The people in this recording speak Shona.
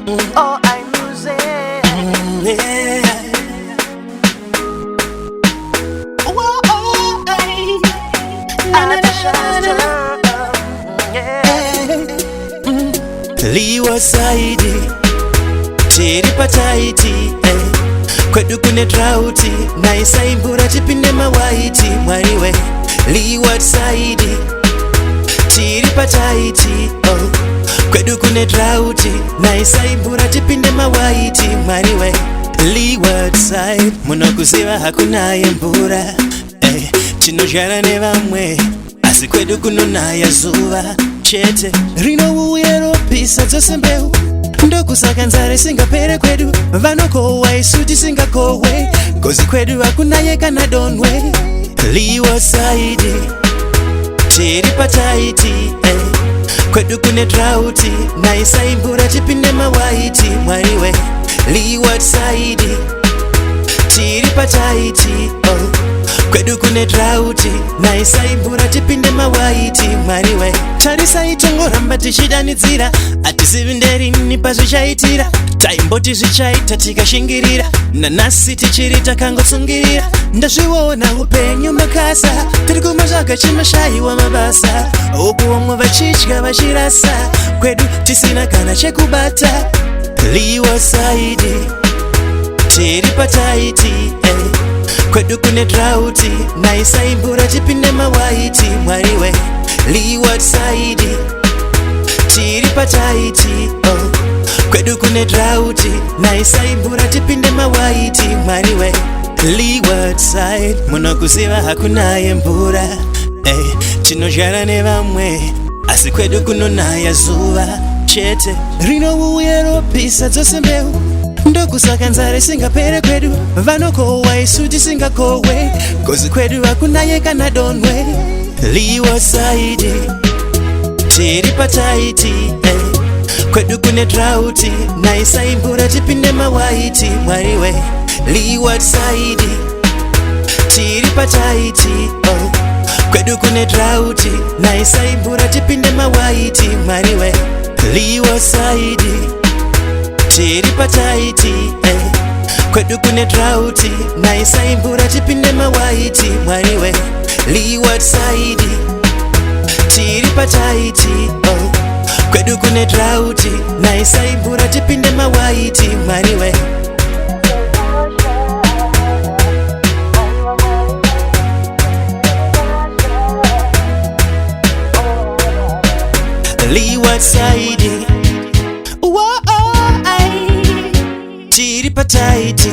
Oh, I'm losing. Yeah. Whoa, oh, ay. Na, na, na, na, na. Liwa saidi tiri pataiti kwedu kune drauti naisaimbura tipinde mawaiti mwariwe liwa saidi tiri pataiti kwedu kune drauti naisaimbura tipinde mawaiti mwariwe liwa side munokuziva hakunaye mvura tinojara nevamwe asi kwedu kunonaya zuva chete rinouya ropisa dzose mbeu ndokusaka nzara singapere kwedu vanokohwa isu tisingakohwe gozi kwedu hakunaye kana donwe liwa saidi tiri pataiti kwedu kune drauti naisaimbura tipinde mawaiti mwariwe liwa saidi tiri pataiti kwedu kune drauti naisaimbura tipinde mawaiti mwariwe tarisai tongoramba tichidanidzira hatisivi nderini pazvichaitira taimboti zvichaita tikashingirira nanasi tichiri takangotsungirira ndazviona upenyu makasa tiri kumatsvaga chinoshayiwa mabasa uku vamwe vachidya vachirasa kwedu tisina kana chekubata liwa saidi tiri pataiti kwedu kune drauti naisaimbura tipinde mawaiti mwariwe liwa saidi tiri pataiti kwedu kune drauti naisaimbura tipinde mawaiti mwariwe liwa side munokuziva hakunaye mvura tinojara nevamwe asi kwedu kunonaya zuva chete rinouya ropisa dzose mbeu ndokusaka nzara singapere kwedu vanokohwa isu tisingakohwe gozi kwedu hakunaye kana donwe liwa saidi tiri pataiti kwedu kune drauti naisaimbura tipinde mawaiti mwariwe liwa saidi tiri pataiti kwedu kune drauti naisaimbura tipinde mawaiti mwariwe liwa saidi tiri pataiti kwedu kune drauti naisaimbura tipinde mawaiti mwariwe liwa saidi tiri pataiti kwedu kune drauti naisaimbura tipinde mawaiti mwariwe liwa saidi tiri pataiti